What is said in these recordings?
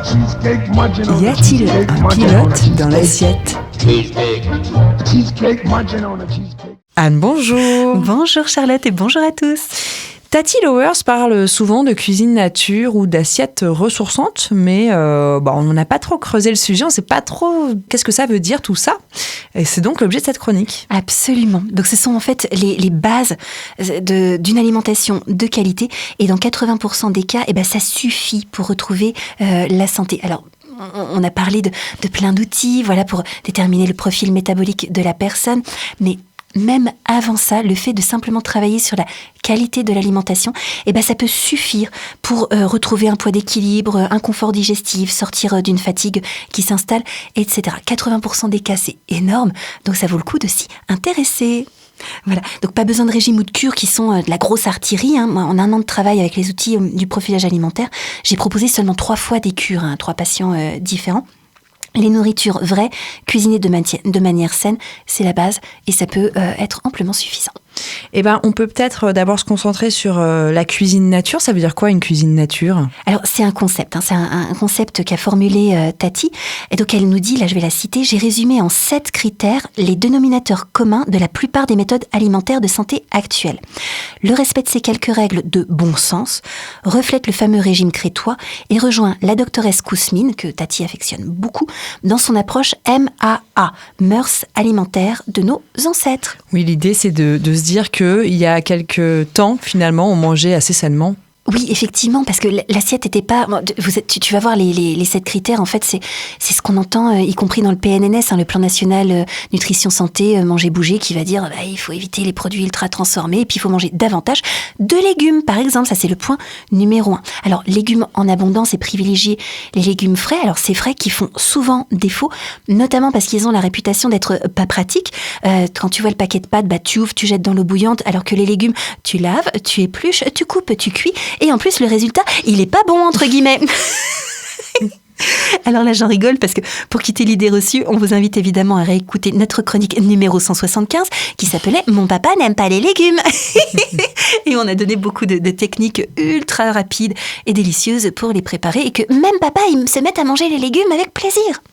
Y a-t-il un pilote dans l'assiette? Anne, bonjour. Bonjour Charlotte et bonjour à tous. Tati Lowers parle souvent de cuisine nature ou d'assiettes ressourçantes, mais on n'a pas trop creusé le sujet, on ne sait pas trop qu'est-ce que ça veut dire tout ça. Et c'est donc l'objet de cette chronique. Absolument. Donc ce sont en fait les bases d'une alimentation de qualité et dans 80% des cas, ça suffit pour retrouver la santé. Alors, on a parlé de plein d'outils, voilà, pour déterminer le profil métabolique de la personne, mais même avant ça, le fait de simplement travailler sur la qualité de l'alimentation, ça peut suffire pour retrouver un poids d'équilibre, un confort digestif, sortir d'une fatigue qui s'installe, etc. 80% des cas, c'est énorme, donc ça vaut le coup de s'y intéresser. Voilà, donc pas besoin de régime ou de cure qui sont de la grosse artillerie. Moi, en 1 an de travail avec les outils du profilage alimentaire, j'ai proposé seulement 3 fois des cures à 3 patients différents. Les nourritures vraies, cuisinées de manière saine, c'est la base et ça peut être amplement suffisant. On peut peut-être d'abord se concentrer sur la cuisine nature. Ça veut dire quoi, une cuisine nature ? Alors, c'est un concept. C'est un concept qu'a formulé Tati. Et donc, elle nous dit, là, je vais la citer, « J'ai résumé en 7 critères les dénominateurs communs de la plupart des méthodes alimentaires de santé actuelles. Le respect de ces quelques règles de bon sens reflète le fameux régime crétois et rejoint la doctoresse Kousmine, que Tati affectionne beaucoup, dans son approche MAA, mœurs alimentaires de nos ancêtres. » Oui, l'idée, c'est de se dire qu'il y a quelques temps, finalement, on mangeait assez sainement. Oui, effectivement, parce que l'assiette n'était pas... Tu vas voir les 7 critères, en fait, c'est ce qu'on entend, y compris dans le PNNS, le Plan National Nutrition Santé, Manger Bouger, qui va dire il faut éviter les produits ultra transformés, et puis il faut manger davantage de légumes, par exemple. Ça, c'est le point numéro 1. Alors, légumes en abondance et privilégier les légumes frais. Alors, ces frais qui font souvent défaut, notamment parce qu'ils ont la réputation d'être pas pratiques. Quand tu vois le paquet de pâtes, tu ouvres, tu jettes dans l'eau bouillante, alors que les légumes, tu laves, tu épluches, tu coupes, tu cuis. Et en plus, le résultat, il est pas bon, entre guillemets. Alors là, j'en rigole parce que pour quitter l'idée reçue, on vous invite évidemment à réécouter notre chronique numéro 175 qui s'appelait « Mon papa n'aime pas les légumes ». Et on a donné beaucoup de techniques ultra rapides et délicieuses pour les préparer et que même papa, il se met à manger les légumes avec plaisir.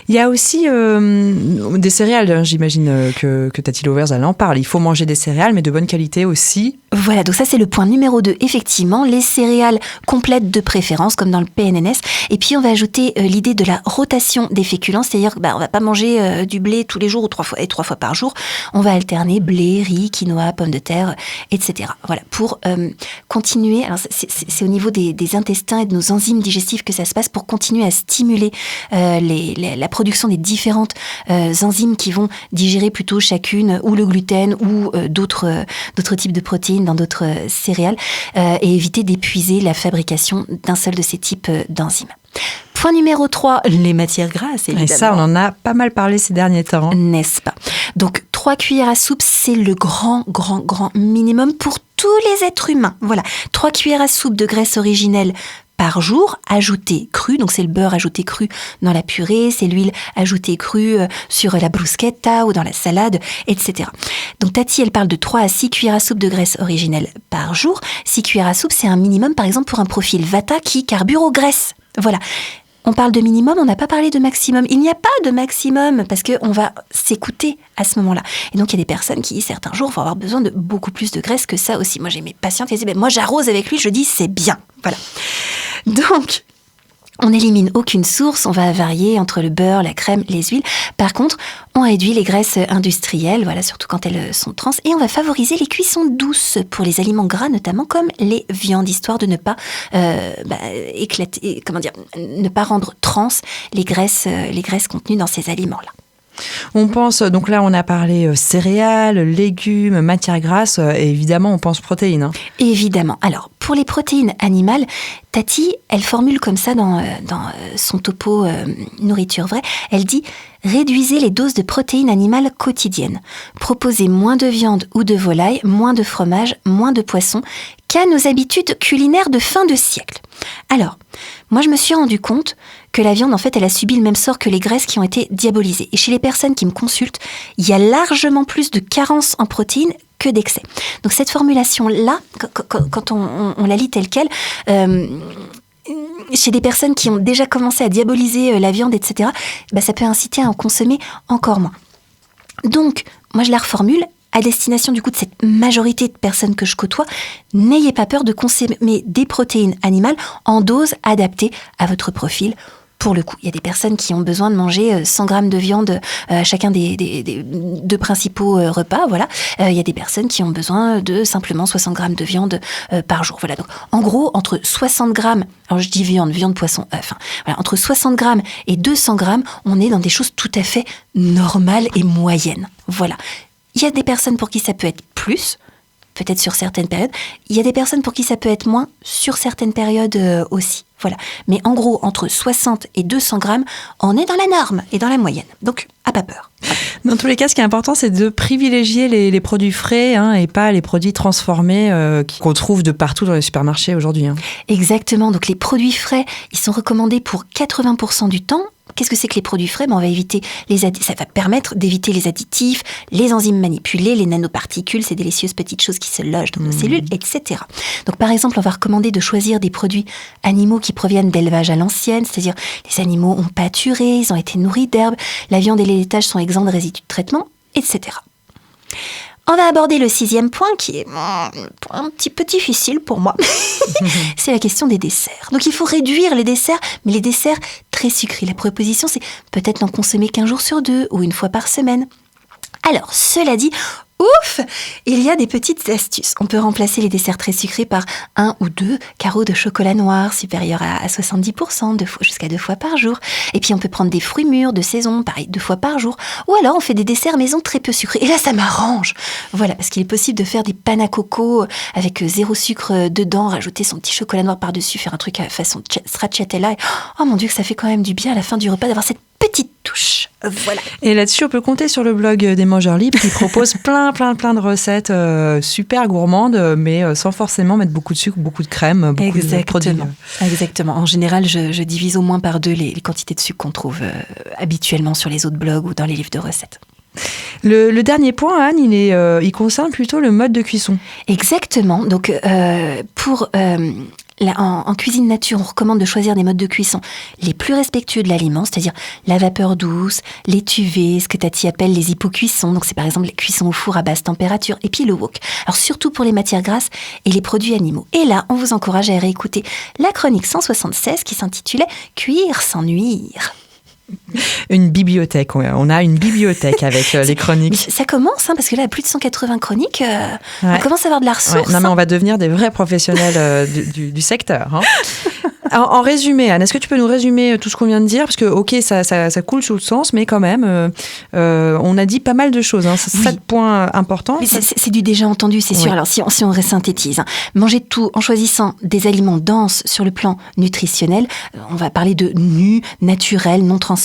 Il y a aussi des céréales, j'imagine que Tati Lowers, elle en parle. Il faut manger des céréales, mais de bonne qualité aussi. Voilà, donc ça c'est le point numéro 2. Effectivement, les céréales complètes de préférence, comme dans le PNNS. Et puis on va ajouter l'idée de la rotation des féculents, c'est-à-dire qu'on va pas manger du blé tous les jours ou 3 fois par jour. On va alterner blé, riz, quinoa, pommes de terre, etc. Voilà, pour continuer. Alors c'est au niveau des intestins et de nos enzymes digestives que ça se passe pour continuer à stimuler la production des différentes enzymes qui vont digérer plutôt chacune ou le gluten ou d'autres types de protéines dans d'autres céréales et éviter d'épuiser la fabrication d'un seul de ces types d'enzymes. Point numéro 3, les matières grasses, évidemment. Et ça, on en a pas mal parlé ces derniers temps. N'est-ce pas ? Donc, 3 cuillères à soupe, c'est le grand minimum pour tous les êtres humains. Voilà, 3 cuillères à soupe de graisse originelle par jour, ajoutée crue, donc c'est le beurre ajouté cru dans la purée, c'est l'huile ajoutée crue sur la bruschetta ou dans la salade, etc. Donc Tati, elle parle de 3 à 6 cuillères à soupe de graisse originelle par jour. 6 cuillères à soupe, c'est un minimum, par exemple, pour un profil Vata qui carbure aux graisses. Voilà. On parle de minimum, on n'a pas parlé de maximum. Il n'y a pas de maximum parce qu'on va s'écouter à ce moment-là. Et donc, il y a des personnes qui, certains jours, vont avoir besoin de beaucoup plus de graisse que ça aussi. Moi, j'ai mes patientes qui disent, moi, j'arrose avec lui, je dis, c'est bien. Voilà. Donc, on n'élimine aucune source, on va varier entre le beurre, la crème, les huiles. Par contre, on réduit les graisses industrielles, voilà, surtout quand elles sont trans, et on va favoriser les cuissons douces pour les aliments gras, notamment comme les viandes, histoire de ne pas ne pas rendre trans les graisses contenues dans ces aliments-là. On pense, donc là on a parlé céréales, légumes, matières grasses, et évidemment on pense protéines. Hein. Évidemment. Alors, pour les protéines animales, Tati, elle formule comme ça dans son topo nourriture vraie, elle dit « Réduisez les doses de protéines animales quotidiennes. Proposez moins de viande ou de volaille, moins de fromage, moins de poisson qu'à nos habitudes culinaires de fin de siècle. » Alors, moi je me suis rendu compte que la viande, en fait, elle a subi le même sort que les graisses qui ont été diabolisées. Et chez les personnes qui me consultent, il y a largement plus de carences en protéines que d'excès. Donc cette formulation-là, quand on la lit telle qu'elle, chez des personnes qui ont déjà commencé à diaboliser la viande, etc., ça peut inciter à en consommer encore moins. Donc, moi je la reformule, à destination du coup de cette majorité de personnes que je côtoie, n'ayez pas peur de consommer des protéines animales en dose adaptée à votre profil. Pour le coup, il y a des personnes qui ont besoin de manger 100 grammes de viande à chacun des deux principaux repas. Voilà. Il y a des personnes qui ont besoin de simplement 60 grammes de viande par jour. Voilà. Donc, en gros, entre 60 grammes, alors je dis viande, poisson, voilà, entre 60 grammes et 200 grammes, on est dans des choses tout à fait normales et moyennes. Voilà. Il y a des personnes pour qui ça peut être plus, peut-être sur certaines périodes. Il y a des personnes pour qui ça peut être moins sur certaines périodes aussi. Voilà. Mais en gros, entre 60 et 200 grammes, on est dans la norme et dans la moyenne. Donc, à pas peur. Dans tous les cas, ce qui est important, c'est de privilégier les produits frais et pas les produits transformés qu'on trouve de partout dans les supermarchés aujourd'hui. Exactement. Donc, les produits frais, ils sont recommandés pour 80% du temps. Qu'est-ce que c'est que les produits frais ? On va éviter ça va permettre d'éviter les additifs, les enzymes manipulées, les nanoparticules, ces délicieuses petites choses qui se logent dans nos cellules, etc. Donc, par exemple, on va recommander de choisir des produits animaux qui proviennent d'élevage à l'ancienne, c'est-à-dire les animaux ont pâturé, ils ont été nourris d'herbes, la viande et les laitages sont exempts de résidus de traitement, etc. On va aborder le 6e point qui est un petit peu difficile pour moi. C'est la question des desserts. Donc il faut réduire les desserts, mais les desserts très sucrés. La proposition, c'est peut-être n'en consommer qu'un jour sur 2 ou une fois par semaine. Alors, cela dit, ouf, il y a des petites astuces. On peut remplacer les desserts très sucrés par 1 ou 2 carreaux de chocolat noir supérieurs à 70%, jusqu'à 2 fois par jour. Et puis on peut prendre des fruits mûrs de saison, pareil, 2 fois par jour. Ou alors on fait des desserts maison très peu sucrés. Et là, ça m'arrange. Voilà, parce qu'il est possible de faire des panna coco avec 0 sucre dedans, rajouter son petit chocolat noir par-dessus, faire un truc à façon stracciatella. Et, oh mon Dieu, que ça fait quand même du bien à la fin du repas d'avoir cette petite touche. Voilà. Et là-dessus, on peut compter sur le blog des Mangeurs Libres qui propose plein de recettes super gourmandes, mais sans forcément mettre beaucoup de sucre, beaucoup de crème, beaucoup de produits. Exactement. En général, je divise au moins par 2 les quantités de sucre qu'on trouve habituellement sur les autres blogs ou dans les livres de recettes. Le dernier point, Anne, il concerne plutôt le mode de cuisson. Exactement. Donc, en cuisine nature, on recommande de choisir des modes de cuisson les plus respectueux de l'aliment, c'est-à-dire la vapeur douce, l'étuvée, ce que Tati appelle les hypocuissons, donc c'est par exemple les cuissons au four à basse température, et puis le wok. Alors surtout pour les matières grasses et les produits animaux. Et là, on vous encourage à réécouter la chronique 176 qui s'intitulait « Cuire sans nuire ». Une bibliothèque, on a une bibliothèque avec les chroniques. Ça commence, parce que là, plus de 180 chroniques, on commence à avoir de la ressource. Ouais, non, mais on va devenir des vrais professionnels du secteur. En résumé, Anne, est-ce que tu peux nous résumer tout ce qu'on vient de dire ? Parce que, ok, ça coule sous le sens, mais quand même, on a dit pas mal de choses. 7 points importants. Mais c'est du déjà entendu, c'est sûr. Alors, si on résynthétise, mangez tout en choisissant des aliments denses sur le plan nutritionnel. On va parler de nus, naturels, non transformés.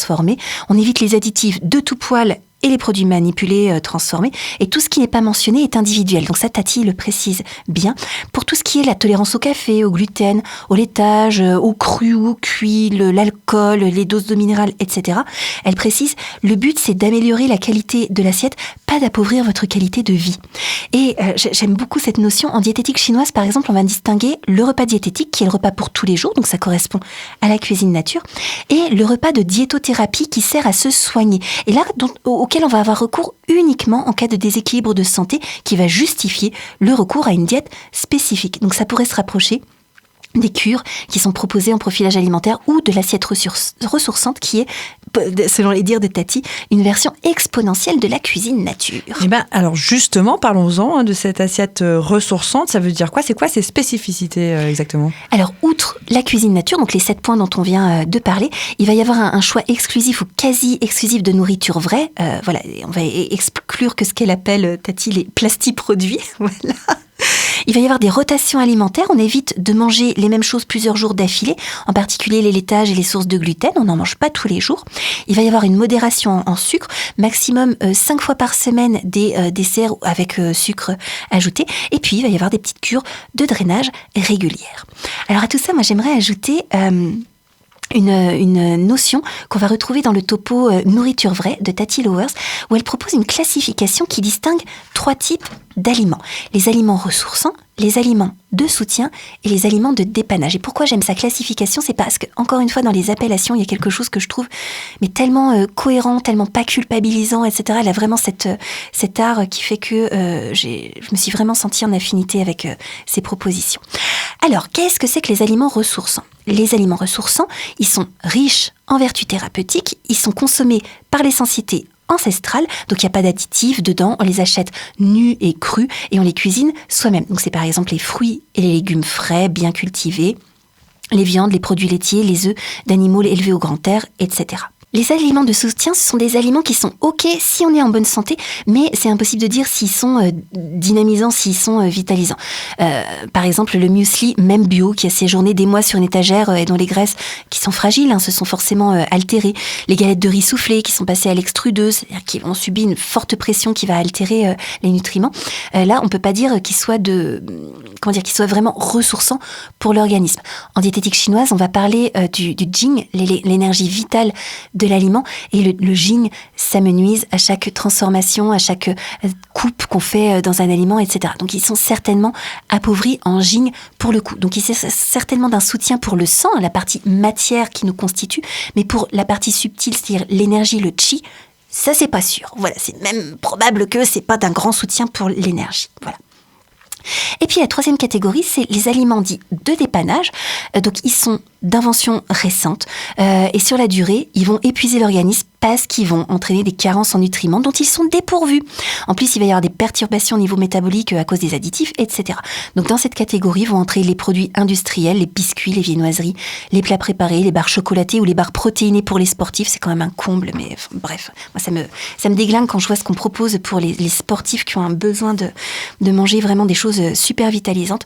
On évite les additifs de tout poil et les produits manipulés, transformés. Et tout ce qui n'est pas mentionné est individuel. Donc ça, Tati le précise bien. Pour tout ce qui est la tolérance au café, au gluten, au laitage, au cru ou au cuit, l'alcool, les doses d'eau minérale, etc. Elle précise, le but, c'est d'améliorer la qualité de l'assiette, pas d'appauvrir votre qualité de vie. Et j'aime beaucoup cette notion. En diététique chinoise, par exemple, on va distinguer le repas diététique, qui est le repas pour tous les jours, donc ça correspond à la cuisine nature, et le repas de diétothérapie qui sert à se soigner. Et là, auquel on va avoir recours uniquement en cas de déséquilibre de santé qui va justifier le recours à une diète spécifique. Donc ça pourrait se rapprocher des cures qui sont proposées en profilage alimentaire ou de l'assiette ressourçante qui est, selon les dires de Tati, une version exponentielle de la cuisine nature. Eh ben, alors justement, parlons-en de cette assiette ressourçante. Ça veut dire quoi ? C'est quoi ses spécificités exactement ? Alors, outre la cuisine nature, donc les 7 points dont on vient de parler, il va y avoir un choix exclusif ou quasi exclusif de nourriture vraie. Voilà, on va exclure que ce qu'elle appelle, Tati, les plastiproduits. Voilà. Il va y avoir des rotations alimentaires. On évite de manger les mêmes choses plusieurs jours d'affilée, en particulier les laitages et les sources de gluten. On n'en mange pas tous les jours. Il va y avoir une modération en sucre, maximum 5 fois par semaine des desserts avec sucre ajouté. Et puis, il va y avoir des petites cures de drainage régulières. Alors à tout ça, moi j'aimerais ajouter une notion qu'on va retrouver dans le topo Nourriture vraie de Tati Lowers, où elle propose une classification qui distingue 3 types d'aliments. Les aliments ressourçants, les aliments de soutien et les aliments de dépannage. Et pourquoi j'aime sa classification, c'est parce que, encore une fois, dans les appellations, il y a quelque chose que je trouve mais tellement cohérent, tellement pas culpabilisant, etc. Elle a vraiment cet art qui fait que je me suis vraiment sentie en affinité avec ses propositions. Alors, qu'est-ce que c'est que les aliments ressourçants ? Les aliments ressourçants, ils sont riches en vertus thérapeutiques, ils sont consommés par les sensibilités ancestrales, donc il n'y a pas d'additifs dedans, on les achète nus et crus et on les cuisine soi-même. Donc c'est par exemple les fruits et les légumes frais, bien cultivés, les viandes, les produits laitiers, les œufs d'animaux élevés au grand air, etc. Les aliments de soutien, ce sont des aliments qui sont OK si on est en bonne santé, mais c'est impossible de dire s'ils sont dynamisants, s'ils sont vitalisants. Par exemple, le muesli, même bio, qui a séjourné des mois sur une étagère et dont les graisses, qui sont fragiles, se sont forcément altérées. Les galettes de riz soufflées, qui sont passées à l'extrudeuse, c'est-à-dire qui ont subi une forte pression qui va altérer les nutriments. Là, on peut pas dire qu'ils soient qu'ils soient vraiment ressourçants pour l'organisme. En diététique chinoise, on va parler du jing, l'énergie vitale de l'aliment, et le jing s'amenuise à chaque transformation, à chaque coupe qu'on fait dans un aliment, etc. Donc ils sont certainement appauvris en jing pour le coup. Donc il s'agit certainement d'un soutien pour le sang, la partie matière qui nous constitue, mais pour la partie subtile, c'est-à-dire l'énergie, le qi, ça c'est pas sûr. Voilà, c'est même probable que c'est pas d'un grand soutien pour l'énergie. Voilà. Et puis la troisième catégorie, c'est les aliments dits de dépannage. Donc ils sont d'invention récente et sur la durée, ils vont épuiser l'organisme parce qu'ils vont entraîner des carences en nutriments dont ils sont dépourvus. En plus, il va y avoir des perturbations au niveau métabolique à cause des additifs, etc. Donc dans cette catégorie vont entrer les produits industriels, les biscuits, les viennoiseries, les plats préparés, les barres chocolatées ou les barres protéinées pour les sportifs. C'est quand même un comble, mais bref, moi ça me déglingue quand je vois ce qu'on propose pour les sportifs qui ont un besoin de manger vraiment des choses super vitalisantes.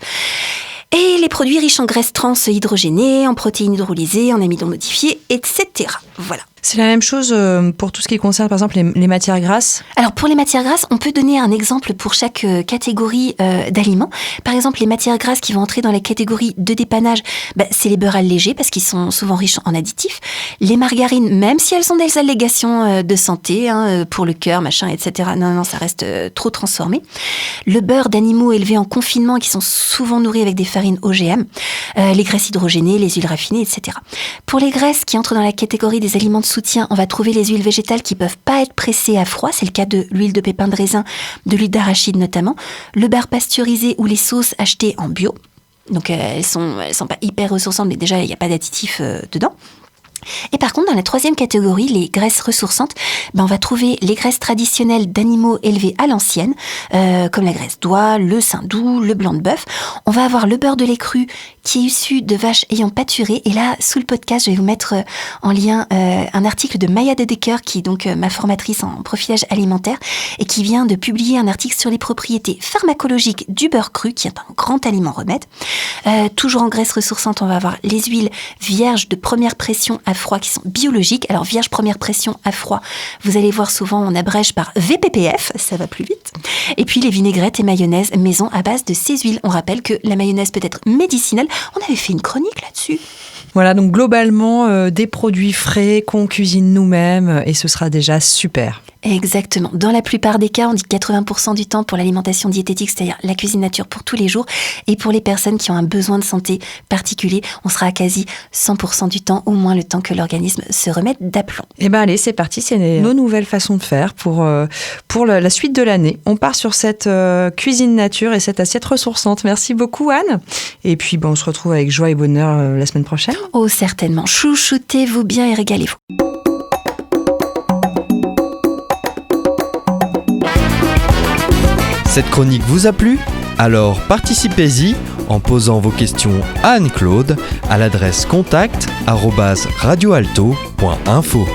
Et les produits riches en graisses trans hydrogénées, en protéines hydrolysées, en amidon modifié, etc. Voilà. C'est la même chose pour tout ce qui concerne, par exemple, les matières grasses ? Alors, pour les matières grasses, on peut donner un exemple pour chaque catégorie d'aliments. Par exemple, les matières grasses qui vont entrer dans la catégorie de dépannage, c'est les beurres allégés parce qu'ils sont souvent riches en additifs. Les margarines, même si elles ont des allégations de santé, pour le cœur, machin, etc. Non, ça reste trop transformé. Le beurre d'animaux élevés en confinement qui sont souvent nourris avec des farines OGM. Les graisses hydrogénées, les huiles raffinées, etc. Pour les graisses qui entrent dans la catégorie des aliments de soutien, on va trouver les huiles végétales qui peuvent pas être pressées à froid. C'est le cas de l'huile de pépins de raisin, de l'huile d'arachide notamment. Le beurre pasteurisé ou les sauces achetées en bio. Donc elles sont pas hyper ressourçantes, mais déjà il n'y a pas d'additifs dedans. Et par contre, dans la troisième catégorie, les graisses ressourçantes, on va trouver les graisses traditionnelles d'animaux élevés à l'ancienne, comme la graisse d'oie, le sein doux, le blanc de bœuf. On va avoir le beurre de lait cru qui est issu de vaches ayant pâturé. Et là, sous le podcast, je vais vous mettre en lien un article de Maya Dedeker, qui est donc ma formatrice en profilage alimentaire, et qui vient de publier un article sur les propriétés pharmacologiques du beurre cru, qui est un grand aliment remède. Toujours en graisses ressourçantes, on va avoir les huiles vierges de première pression à froid qui sont biologiques. Alors, vierge première pression à froid, vous allez voir souvent on abrège par VPPF, ça va plus vite. Et puis les vinaigrettes et mayonnaises maison à base de ces huiles. On rappelle que la mayonnaise peut être médicinale. On avait fait une chronique là-dessus. Voilà, donc globalement, des produits frais qu'on cuisine nous-mêmes et ce sera déjà super. Exactement. Dans la plupart des cas, on dit 80% du temps pour l'alimentation diététique, c'est-à-dire la cuisine nature pour tous les jours. Et pour les personnes qui ont un besoin de santé particulier, on sera à quasi 100% du temps, au moins le temps que l'organisme se remette d'aplomb. Eh bien allez, c'est parti, c'est nos nouvelles façons de faire pour la suite de l'année. On part sur cette cuisine nature et cette assiette ressourçante. Merci beaucoup Anne. Et puis on se retrouve avec joie et bonheur la semaine prochaine. Oh certainement, chouchoutez-vous bien et régalez-vous. Cette chronique vous a plu ? Alors participez-y en posant vos questions à Anne-Claude à l'adresse contact@radioalto.info.